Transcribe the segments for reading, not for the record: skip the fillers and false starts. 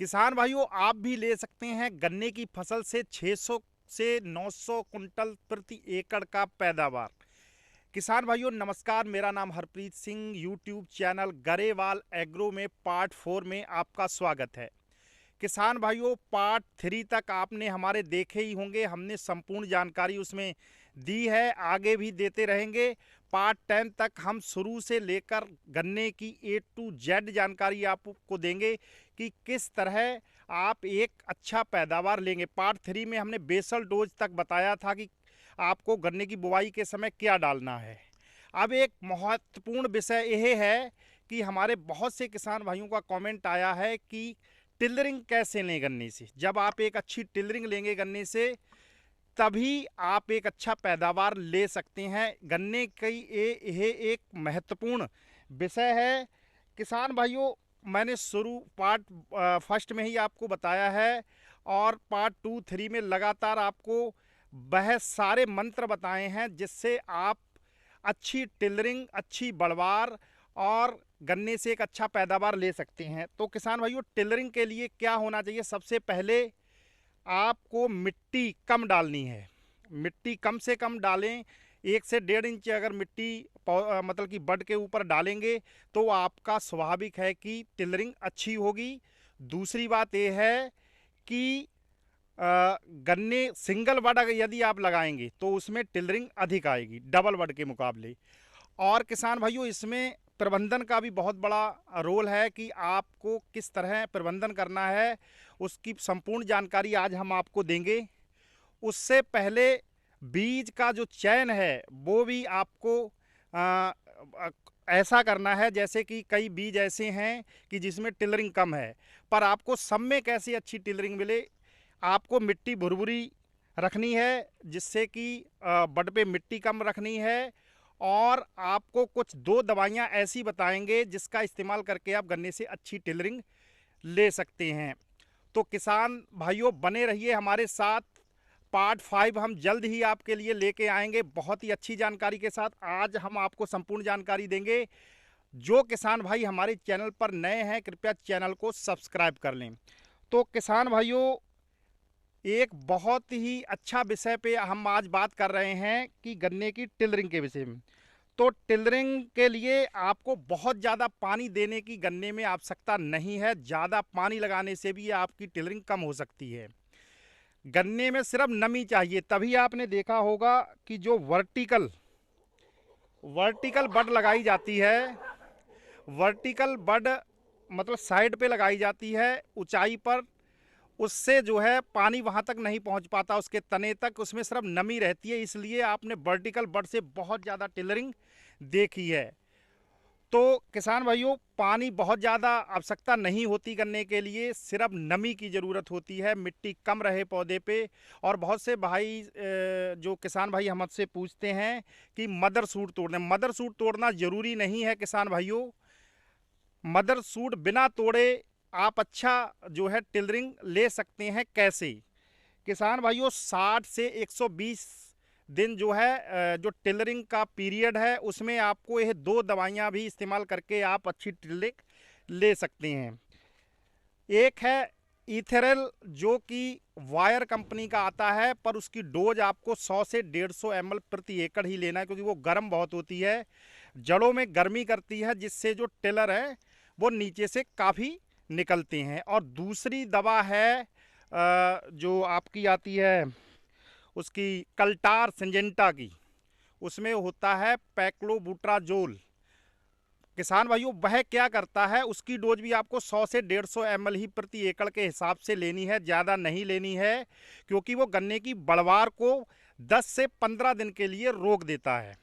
किसान भाइयों, आप भी ले सकते हैं गन्ने की फसल से 600 से 900 कुंटल प्रति एकड़ का पैदावार। किसान भाइयों नमस्कार, मेरा नाम Harpreet Singh. YouTube channel Grewal agro में पार्ट 4 में आपका स्वागत है। किसान भाइयों, पार्ट 3 तक आपने हमारे देखे ही होंगे। हमने संपूर्ण जानकारी उसमें दी है, आगे भी देते रहेंगे। पार्ट 10 तक हम शुरू से लेकर गन्ने की A to Z जानकारी आपको देंगे कि किस तरह आप एक अच्छा पैदावार लेंगे। पार्ट 3 में हमने बेसल डोज तक बताया था कि आपको गन्ने की बुवाई के समय क्या डालना है। अब एक महत्वपूर्ण विषय यह है कि हमारे बहुत से किसान भाइयों का कमेंट आया है कि टिलरिंग कैसे लें गन्ने से। जब आप एक अच्छी टिलरिंग लेंगे गन्ने से, तभी आप एक अच्छा पैदावार ले सकते हैं। गन्ने की ये एक महत्वपूर्ण विषय है। किसान भाइयों, मैंने शुरू पार्ट फर्स्ट में ही आपको बताया है और पार्ट 2, 3 में लगातार आपको वह सारे मंत्र बताए हैं जिससे आप अच्छी टिलरिंग, अच्छी बढ़वार और गन्ने से एक अच्छा पैदावार ले सकते हैं। तो किसान भाइयों, टिलरिंग के लिए क्या होना चाहिए? सबसे पहले आपको मिट्टी कम डालनी है। मिट्टी कम से कम डालें। 1 से 1.5 इंच अगर मिट्टी मतलब कि बड के ऊपर डालेंगे तो आपका स्वाभाविक है कि टिलरिंग अच्छी होगी। दूसरी बात यह है कि गन्ने सिंगल बड अगर यदि आप लगाएंगे तो उसमें टिलरिंग अधिक आएगी डबल बड के मुकाबले। और किसान भाइयों, इसमें प्रबंधन का भी बहुत बड़ा रोल है कि आपको किस तरह प्रबंधन करना है। उसकी संपूर्ण जानकारी आज हम आपको देंगे। उससे पहले बीज का जो चयन है वो भी आपको ऐसा करना है जैसे कि कई बीज ऐसे हैं कि जिसमें टिलरिंग कम है, पर आपको सब में कैसे अच्छी टिलरिंग मिले। आपको मिट्टी भुरभुरी रखनी है जिससे कि बड पे मिट्टी कम रखनी है। और आपको कुछ 2 दवाइयाँ ऐसी बताएंगे जिसका इस्तेमाल करके आप गन्ने से अच्छी टिलरिंग ले सकते हैं। तो किसान भाइयों बने रहिए हमारे साथ। पार्ट 5 हम जल्द ही आपके लिए लेके आएंगे बहुत ही अच्छी जानकारी के साथ। आज हम आपको संपूर्ण जानकारी देंगे। जो किसान भाई हमारे चैनल पर नए हैं, कृपया चैनल को सब्सक्राइब कर लें। तो किसान भाइयों, एक बहुत ही अच्छा विषय पे हम आज बात कर रहे हैं कि गन्ने की टिलरिंग के विषय में। तो टिलरिंग के लिए आपको बहुत ज़्यादा पानी देने की गन्ने में आवश्यकता नहीं है। ज़्यादा पानी लगाने से भी आपकी टिलरिंग कम हो सकती है। गन्ने में सिर्फ नमी चाहिए। तभी आपने देखा होगा कि जो वर्टिकल बड लगाई जाती है, वर्टिकल बड मतलब साइड पे लगाई जाती है ऊंचाई पर, उससे जो है पानी वहाँ तक नहीं पहुँच पाता उसके तने तक, उसमें सिर्फ नमी रहती है। इसलिए आपने वर्टिकल बड से बहुत ज़्यादा टिलरिंग देखी है। तो किसान भाइयों, पानी बहुत ज़्यादा आवश्यकता नहीं होती गन्ने के लिए, सिर्फ नमी की ज़रूरत होती है, मिट्टी कम रहे पौधे पे। और बहुत से भाई जो किसान भाई हमसे पूछते हैं कि मदर सूट तोड़ना, मदर सूट तोड़ना ज़रूरी नहीं है किसान भाइयों। मदर सूट बिना तोड़े आप अच्छा जो है टिलरिंग ले सकते हैं। कैसे? किसान भाइयों, 60 से 120 दिन जो है जो टिलरिंग का पीरियड है उसमें आपको यह 2 दवाइयाँ भी इस्तेमाल करके आप अच्छी टिलरिंग ले सकते हैं। एक है इथेरल, जो कि वायर कंपनी का आता है, पर उसकी डोज आपको 100 से 150 ml प्रति एकड़ ही लेना है, क्योंकि वो गर्म बहुत होती है, जड़ों में गर्मी करती है, जिससे जो टिलर है वो नीचे से काफ़ी निकलते हैं। और दूसरी दवा है जो आपकी आती है उसकी कल्टार सिंजेंटा की, उसमें होता है पैक्लोबुट्राजोल। किसान भाइयों, वह क्या करता है, उसकी डोज भी आपको 100 से 150 ml ही प्रति एकड़ के हिसाब से लेनी है, ज़्यादा नहीं लेनी है, क्योंकि वो गन्ने की बढ़वार को 10 से 15 दिन के लिए रोक देता है।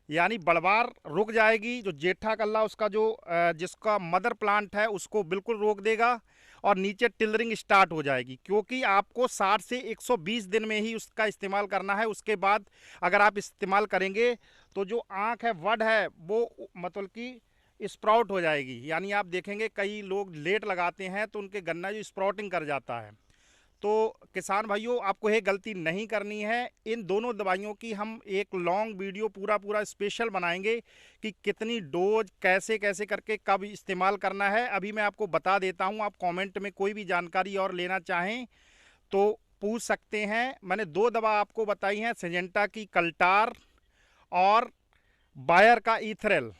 यानी बढ़वार रुक जाएगी, जो जेठा कल्ला उसका जो जिसका मदर प्लांट है उसको बिल्कुल रोक देगा और नीचे टिलरिंग स्टार्ट हो जाएगी। क्योंकि आपको 60 से 120 दिन में ही उसका इस्तेमाल करना है। उसके बाद अगर आप इस्तेमाल करेंगे तो जो आँख है, वड है, वो मतलब कि स्प्राउट हो जाएगी। यानी आप देखेंगे कई लोग लेट लगाते हैं तो उनके गन्ना जो स्प्राउटिंग कर जाता है। तो किसान भाइयों, आपको ये गलती नहीं करनी है। इन दोनों दवाइयों की हम एक लॉन्ग वीडियो पूरा स्पेशल बनाएंगे कि कितनी डोज, कैसे कैसे करके, कब इस्तेमाल करना है। अभी मैं आपको बता देता हूं, आप कमेंट में कोई भी जानकारी और लेना चाहें तो पूछ सकते हैं। मैंने 2 दवा आपको बताई हैं, सिजेंटा की कल्टार और बायर का ईथरेल।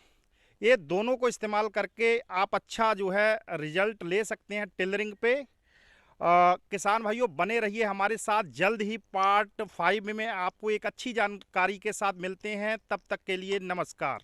ये दोनों को इस्तेमाल करके आप अच्छा जो है रिजल्ट ले सकते हैं टिलरिंग पे। किसान भाइयों, बने रहिए हमारे साथ। जल्द ही पार्ट 5 में आपको एक अच्छी जानकारी के साथ मिलते हैं। तब तक के लिए नमस्कार।